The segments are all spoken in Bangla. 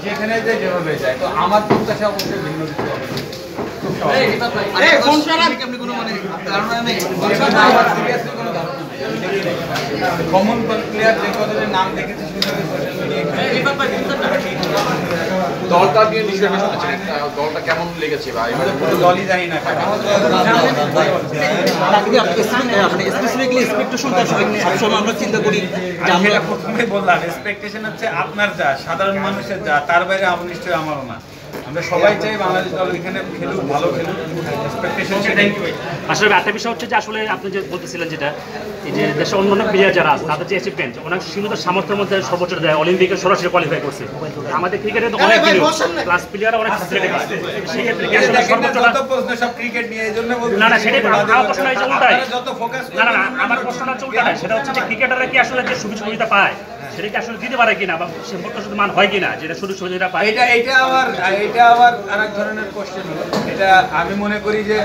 যেখানে যেভাবে যায়, তো আমার প্রত্যাশা অবশ্যই ভিন্ন কিছু হবে। কমন প্লেয়ার যে কতদের নাম দেখেছি দলটা দিয়ে বিষয়টা শুনেছেন, দলটা কেমন লেগেছে বা দলই জানি না। আমরা চিন্তা করি যেটা প্রথমে বললাম, এক্সপেকটেশন হচ্ছে আপনার যা, সাধারণ মানুষের যা, তার বাইরে আমার নিশ্চয়ই আমারও না। আমরা সবাই চাই বাংলাদেশ দল এখানে খেলুক, ভালো খেলুক, এক্সপেকটেশন সেটাই। আসলে একটা বিষয় হচ্ছে যে আসলে আপনি যে বলতেছিলেন যেটা, এই যে দেশের অন্যান্য প্লেয়ার যারা আছে তাদের যে অ্যাচিভমেন্ট অনেক সীমিত সামর্থ্যের মধ্যে সর্বোচ্চ দেয়, অলিম্পিকে সরাসরি কোয়ালিফাই করছে। আমাদের ক্রিকেটে তো অনেক ক্লাস প্লেয়ার অনেক ফ্যাসিলিটি আছে, সেক্ষেত্রে কি আসলে সর্বোচ্চটা সব ক্রিকেট নিয়ে এই জন্য বলছি না সেটাই আমার প্রশ্ন এই যে উল্টাই না, আমার প্রশ্নটা হচ্ছে উল্টাটা, সেটা হচ্ছে যে ক্রিকেটাররা কি আসলে যে সুবিধা পায় সেটা কি আসলে দিতে পারে কিনা বা সে প্রত্যাশিত মান হয় কিনা, যেটা সুযোগ সুবিধা পায়। এটা আবার আরেক ধরনের কোশ্চেন হলো। এটা আমি মনে করি যে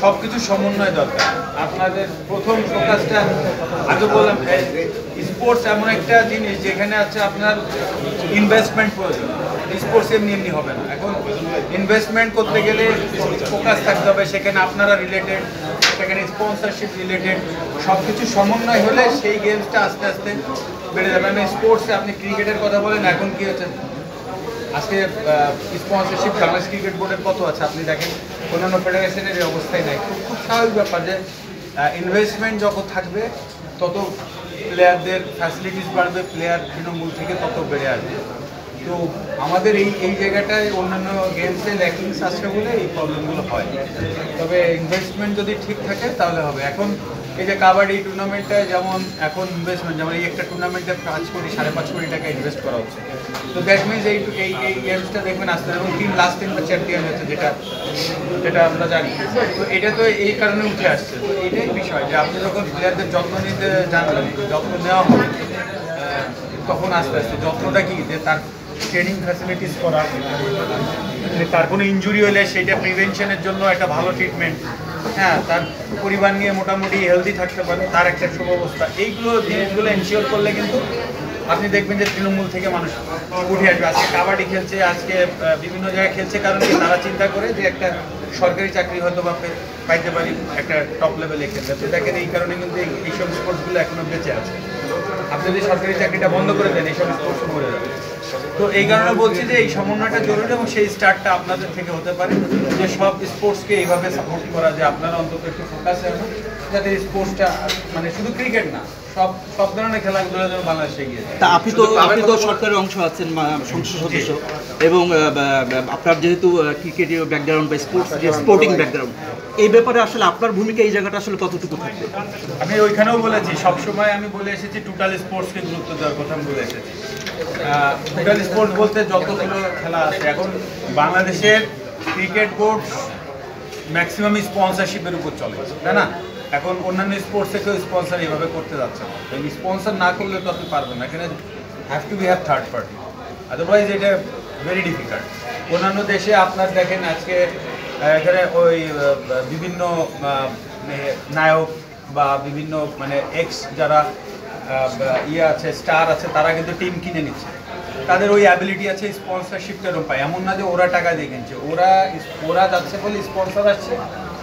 সবকিছু সমন্বয় দরকার। আপনাদের প্রথম ফোকাসটা আগে বললাম, স্পোর্টস এমন একটা জিনিস যেখানে আছে আপনার ইনভেস্টমেন্ট প্রয়োজন। স্পোর্টস এমনি হবে না। এখন ইনভেস্টমেন্ট করতে গেলে ফোকাস থাকতে হবে, সেখানে আপনারা রিলেটেড, সেখানে স্পন্সরশিপ রিলেটেড, সব কিছু সমন্বয় হলে সেই গেমসটা আস্তে আস্তে বেড়ে যাবে। মানে স্পোর্টসে আপনি ক্রিকেটের কথা বলেন, এখন কি হচ্ছে আজকে স্পন্সরশিপ বাংলাদেশ ক্রিকেট বোর্ডের কত আছে আপনি দেখেন, অন্যান্য ফেডারেশনের এই অবস্থায় নাই। খুব স্বাভাবিক ব্যাপার যে ইনভেস্টমেন্ট যত থাকবে তত প্লেয়ারদের ফ্যাসিলিটিস বাড়বে, প্লেয়ার তৃণমূল থেকে তত বেড়ে আসবে। তো আমাদের এই জায়গাটায় অন্যান্য গেমসে ল্যাকিংস আসছে বলে এই প্রবলেমগুলো হয়। তবে ইনভেস্টমেন্ট যদি ঠিক থাকে তাহলে হবে। এখন এই যে কাবাডি টুর্নামেন্টটায় যেমন এখন ইনভেস্টমেন্ট, যেমন এই একটা টুর্নামেন্টে 5 কোটি 5.5 কোটি টাকা ইনভেস্ট করা হচ্ছে। তো দ্যাট মিনস এই গেমসটা দেখবেন আসতে এবং লাস্ট 3 চ্যাম্পিয়ন হচ্ছে, যেটা আমরা জানি। তো এটা তো এই কারণে উঠে আসছে। তো এটাই বিষয় যে আপনি যখন প্লেয়ারদের যত্ন নিতে জানবেন, যত্ন নেওয়া হবে, তখন আস্তে আস্তে যত্নটা কি, যে তার ট্রেনিং ফ্যাসিলিটিস করা, তার কোনো ইনজুরি হলে সেটা প্রিভেনশনের জন্য একটা ভালো ট্রিটমেন্ট, হ্যাঁ, তার পরিবার নিয়ে মোটামুটি হেলদি থাকতে পারে, তার একটা সুব্যবস্থা, এইগুলো জিনিসগুলো এনশিওর করলে কিন্তু আপনি দেখবেন যে তৃণমূল থেকে মানুষ উঠে আসবে। আজকে কাবাডি খেলছে, আজকে বিভিন্ন জায়গায় খেলছে, কারণ কি তারা চিন্তা করে যে একটা সরকারি চাকরি হয়তো বা পাইতে পারি একটা টপ লেভেলে খেলতে। তো দেখেন এই কারণে কিন্তু এইসব স্পোর্টসগুলো এখনও বেঁচে আছে। আপনি যদি সরকারি চাকরিটা বন্ধ করে দেন, এইসব স্পোর্টস মরে যাবে। তো এই কারণে বলছি যে এই সমন্বয়টা জরুরি এবং সেই স্টার্টটা আপনাদের থেকে হতে পারে, যে সব স্পোর্টসকে এইভাবে সাপোর্ট করা, যে আপনারা অন্তত একটু ফোকাস রাখুন যাতে স্পোর্টসটা মানে শুধু ক্রিকেট না, সব ধরনের খেলাগুলো যেন বাংলাদেশে এগিয়ে যায়। তা আপনি তো সরকারের অংশ আছেন, সংসদ সদস্য, এবং আপনার যেহেতু ক্রিকেটের ব্যাকগ্রাউন্ড বা স্পোর্টিং ব্যাকগ্রাউন্ড, এই ব্যাপারে আসলে আপনার ভূমিকা এই জায়গাটা আসলে কতটুকু থাকবে? আমি ওইখানেও বলেছি, সবসময় আমি বলে এসেছি টোটাল স্পোর্টসকে গুরুত্ব দেওয়ার কথা আমি বলে এসেছি। টোটাল স্পোর্টস বলতে যতগুলো খেলা আছে, এখন বাংলাদেশের ক্রিকেট বোর্ড ম্যাক্সিমাম স্পন্সরশিপের উপর চলে, তাই না? এখন অন্যান্য স্পোর্টসে কেউ স্পন্সর এইভাবে করতে যাচ্ছে না। স্পন্সর না করলে তো আপনি পারবেন না, এখানে have to be have third party, otherwise এটা ভেরি ডিফিকাল্ট। অন্যান্য দেশে আপনার দেখেন আজকে এখানে ওই বিভিন্ন নায়ক বা বিভিন্ন মানে এক্স যারা আছে, স্টার আছে, তারা কিন্তু টিম কিনে নিচ্ছে, তাদের ওই অ্যাবিলিটি আছে, স্পন্সরশিপটা পায়। এমন না যে ওরা টাকা দিয়ে কিনছে, ওরা যাচ্ছে বলে স্পন্সর আসছে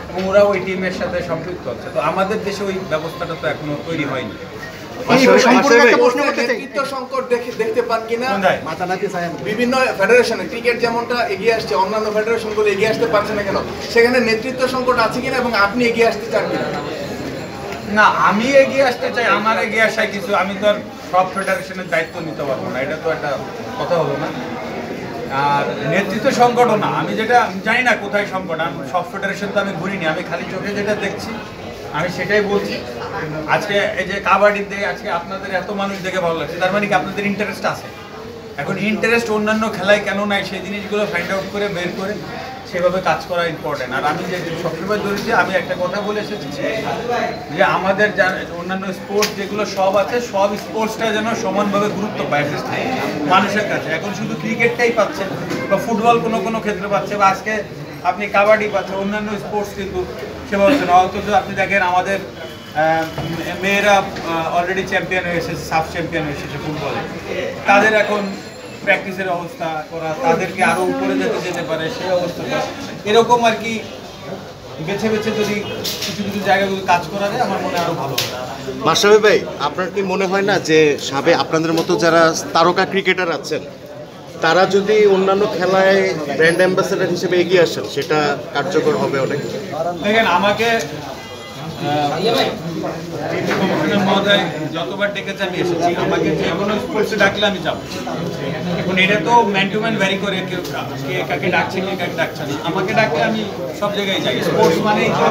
এবং ওরা ওই টিমের সাথে সম্পৃক্ত হচ্ছে। তো আমাদের দেশে ওই ব্যবস্থাটা তো এখনো তৈরি হয়নি। নেতৃত্ব সংকট দেখতে পান কিনা বিভিন্ন ফেডারেশনে? ক্রিকেট যেমনটা এগিয়ে আসছে, অন্যান্য ফেডারেশনগুলো এগিয়ে আসতে পারছে না কেন? সেখানে নেতৃত্ব সংকট আছে কিনা এবং আপনি এগিয়ে আসতে চান কিনা? না, আমি এগিয়ে আসতে চাই, আমার এগিয়ে আসায় কিছু, আমি তো আর সব ফেডারেশনের দায়িত্ব নিতে পারবো না, এটা তো একটা কথা হলো না। আর নেতৃত্ব সংকটও না, আমি যেটা জানি না কোথায় সংকট, আমি সব ফেডারেশন তো আমি ঘুরিনি, আমি খালি চোখে যেটা দেখছি আমি সেটাই বলছি। আজকে এই যে কাবাডিতে আজকে আপনাদের এত মানুষ দেখে ভালো লাগছে, তার মানে কি আপনাদের ইন্টারেস্ট আছে। এখন ইন্টারেস্ট অন্যান্য খেলায় কেন নাই সেই জিনিসগুলো ফাইন্ড আউট করে বের করে সেভাবে কাজ করা ইম্পর্টেন্ট। আর আমি যে সবসময় ধরেছি, আমি একটা কথা বলে এসেছি যে আমাদের অন্যান্য স্পোর্টস যেগুলো সব আছে, সব স্পোর্টসটা যেন সমানভাবে গুরুত্ব পায় মানুষের কাছে। এখন শুধু ক্রিকেটটাই পাচ্ছে বা ফুটবল কোনো ক্ষেত্রে পাচ্ছে, বা আজকে আপনি কাবাডি পাচ্ছেন, অন্যান্য স্পোর্টস কিন্তু সেভাবে হচ্ছে না। অথচ আপনি দেখেন আমাদের মেয়েরা অলরেডি চ্যাম্পিয়ন হয়ে এসেছে, সাব চ্যাম্পিয়ন হয়ে এসেছে ফুটবলে। তাদের এখন প্র্যাকটিসের অবস্থা করা, তাদেরকে আরও উপরে যেতে পারে সেই অবস্থাটা এরকম আর কি বেছে বেছে যদি কিছু কিছু জায়গাগুলো কাজ করা যায় আমার মনে হয় আরও ভালো হবে। মাশরাফি ভাই, আপনার কি মনে হয় না যে আপনাদের মতো যারা তারকা ক্রিকেটার আছেন তারা যদি অন্যান্য খেলায় ব্র্যান্ড অ্যাম্বাসেডর হিসেবে এগিয়ে আসেন সেটা কার্যকর হবে অনেক? দেখেন আমাকে মহোদয় যতবার ডেকেছে আমি এসেছি, আমাকে যে কোনো স্পোর্টসে ডাকলে আমি যাবো। এখন এটা তো ম্যান টু ম্যান ভ্যারি করে, কেউ কে কাকে ডাকছে কে কাকে ডাকছে না। আমাকে ডাকলে আমি সব জায়গায় যাই। স্পোর্টস মানেই তো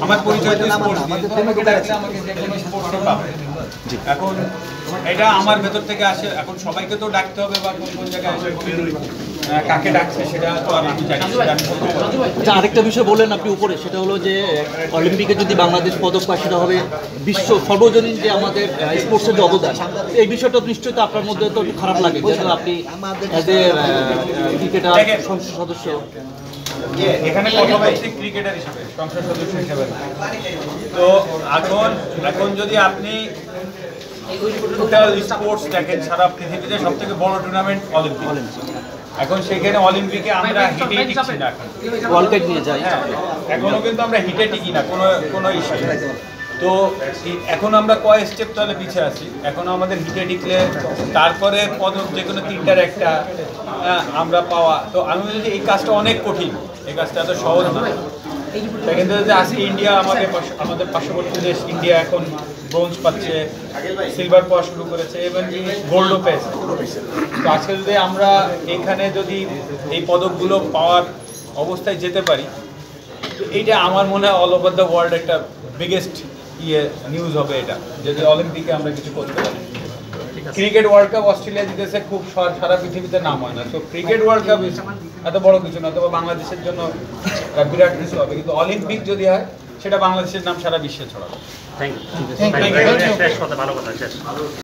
আমার পরিচয় তো স্পোর্টস, আমাকে ডাকলে আমাকে যে কোনো স্পোর্টসে পাবে। এখন এটা আমার ভেতর থেকে আসে। এখন সবাইকে তো ডাকতে হবে বা কোন কোন জায়গায় কাকে ডাকছে সেটা তো আর আমি জানি না, আমি বলতে পারবো না। আচ্ছা, আরেকটা বিষয় বললেন আপনি উপরে, সেটা হলো যে অলিম্পিকে যদি বাংলাদেশ পদক পায় সেটা হবে বিশ্ব সর্বজনীন যে আমাদের স্পোর্টসের যে অবদান। এই বিষয়টা নিশ্চয়ই তো আপনার মধ্যে তো একটু খারাপ লাগে, যেহেতু আপনি অ্যাজ এ ক্রিকেটার সংসদ সদস্য। এখানে কথা বলছি ক্রিকেটার হিসেবে, সংসদ সদস্য হিসেবে না। তো এখন যদি আপনি টোটাল স্পোর্টস দেখেন, সারা পৃথিবীতে সব থেকে বড় টুর্নামেন্ট অলিম্পিক। এখন সেখানে অলিম্পিকে আমরা হিটে টিকছি না, ওয়ার্ল্ড কাপ নিয়ে যাই। হ্যাঁ, এখনো কিন্তু আমরা হিটে টিকি না কোনো ইস্যু। তো এখন আমরা কয় স্টেপ তাহলে পিছিয়ে আছি। এখনো আমাদের হিটে টিকলে তারপরে পদক যে কোনো তিনটার একটা আমরা পাওয়া। তো আমি বলছি যে এই কাজটা অনেক কঠিন, এই কাজটা এত সহজ না। কিন্তু যে আজকে ইন্ডিয়া আমাদের পার্শ্ববর্তী দেশ ইন্ডিয়া এখন ব্রোঞ্জ পাচ্ছে, সিলভার পাওয়া শুরু করেছে এবং গোল্ডও পেয়েছে। তো আজকে যদি আমরা এখানে যদি এই পদকগুলো পাওয়ার অবস্থায় যেতে পারি, তো এইটা আমার মনে হয় অল ওভার দ্য ওয়ার্ল্ড একটা বিগেস্ট নিউজ হবে এটা, যদি অলিম্পিকে আমরা কিছু করতে পারি। ক্রিকেট ওয়ার্ল্ড কাপ অস্ট্রেলিয়া জিতেছে, খুব সারা পৃথিবীতে নাম হয় না। তো ক্রিকেট ওয়ার্ল্ড কাপ এত বড় কিছু না, তবে বাংলাদেশের জন্য বিরাট কিছু হবে। কিন্তু অলিম্পিক যদি হয় সেটা বাংলাদেশের নাম সারা বিশ্বে ছড়াবে। Thank you. ভালো কথা শেষ।